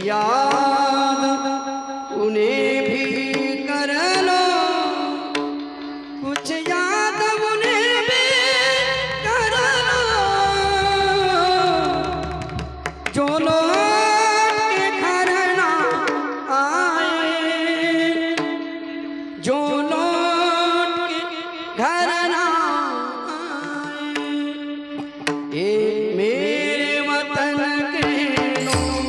याद उन्हें भी कर लो, कुछ याद उन्हें भी कर लो, जो लोग के घर ना आए, जो लोग के घर ना आए। ये मेरे वतन के लोग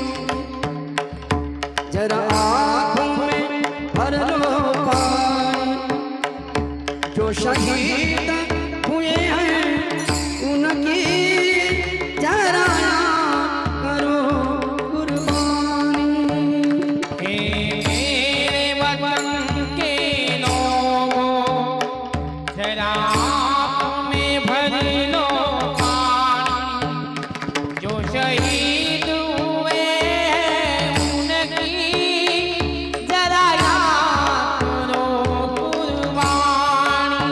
जरा आँखों में भर लो पानी, जो शहीद हुए हैं उनकी जरा याद करो कुर्बानी। हे मेरे वतन के लोगों, जरा आँखों में भर लो पानी, जो शहीद हुए हैं उनकी जरा याद करो कुर्बानी।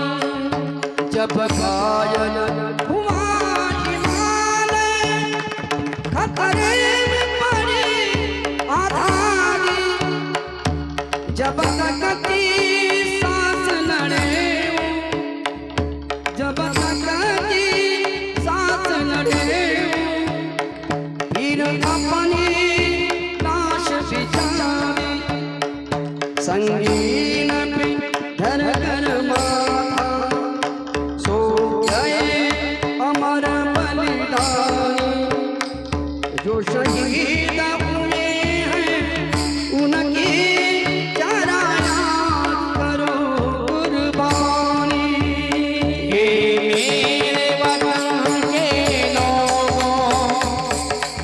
जब घायल हुआ हिमालय, खतरे में पड़ी आधारी, जब तक की सांस लड़े, जब तक की सांस लड़े, फिर अपनी लाश बिछाई, संगीन पे धर कर माथा, सो गए अमर बलिदानी, जो शहीद हुए हैं उनकी जरा याद करो कुर्बानी। हे मेरे वतन के लोगों,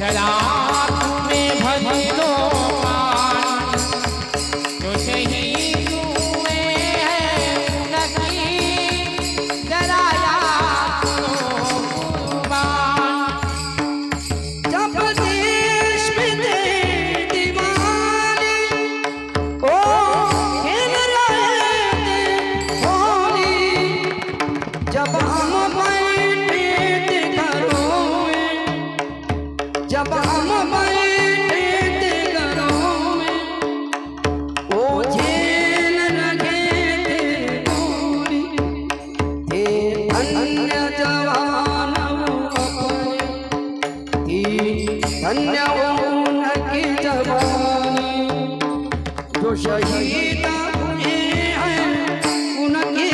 जरा आँखों में भर लो पानी, जो शहीद हुए हैं उनकी जरा याद करो कुर्बानी। जब देश में थे दीवाने, ओ खेल रहे थे होली, जब हम बैठे थे घरों में, जब हम बैठे थे घरों में, ओ झेल रहे थे गोली, थे धन्य जवान वो अपने, थी धन्य उनकी जवानी, जो शहीद हुए हैं उनकी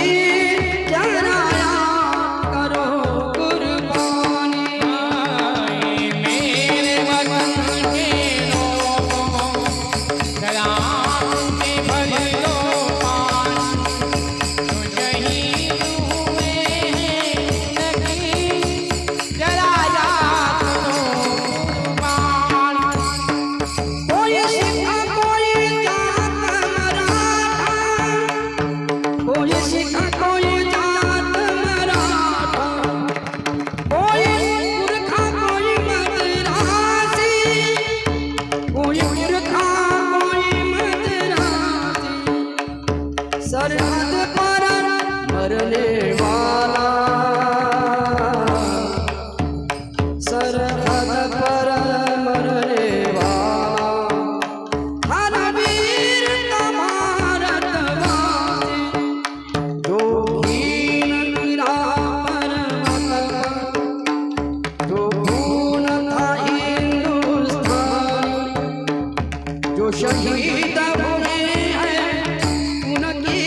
जरा याद करो कुर्बानी। हे मेरे वतन के लोगों, जरा आँखों में भर लो पानी, जो शहीद हुए हैं उनकी जरा याद करो कुर्बानी। कोई सिखा कोई जात मराठा, कोई सिखा कोई जात मराठा, कोई पुरखा कोई मद्रासी, कोई पुरखा कोई मद्रासी, सरहद पर मरने वाला, सरहद पर मरने वाला, हर वीर का भारतवासी, जो हीन गिरा पर्वत पर, जो खून था हिंदुस्तानी, जो शहीद हुए हैं उनकी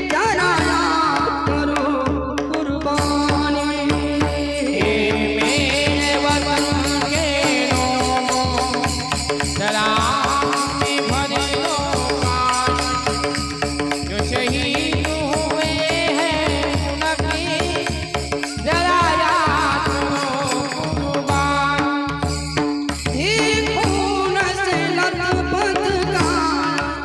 जरा याद करो कुर्बानी। हे मेरे वतन के लोगों, जरा आँखों में भर लो पानी, जो शहीद हुए हैं उनकी जरा याद करो कुर्बानी। खून से लथपथ गाया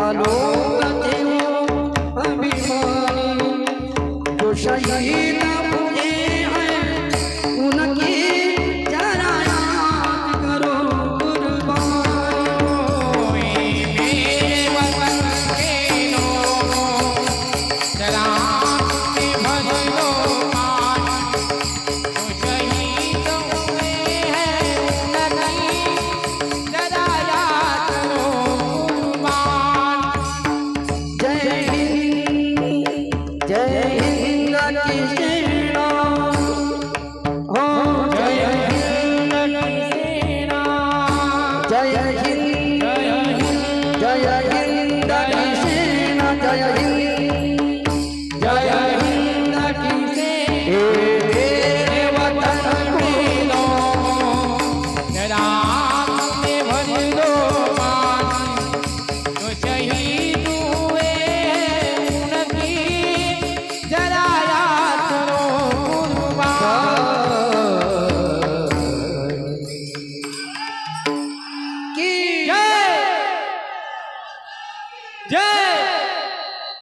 झालो तेव्हा अभिमानी जो शहीद मुझे है उनकी जरा याद करो कुर्बानी मेरे वतन के लोगों जरा आंखें भर लो पानी जो शहीद हुए हैं उनकी जरा याद करो कुर्बान जय हिंद की सेना हो जय हिंद की सेना जय हिंद की सेना जय हिंद की सेना मेरे वतन के लोगों जरा आंखें भर लो पानी जो शहीद हुए हैं उनकी जरा याद करो कुर्बान की जय जय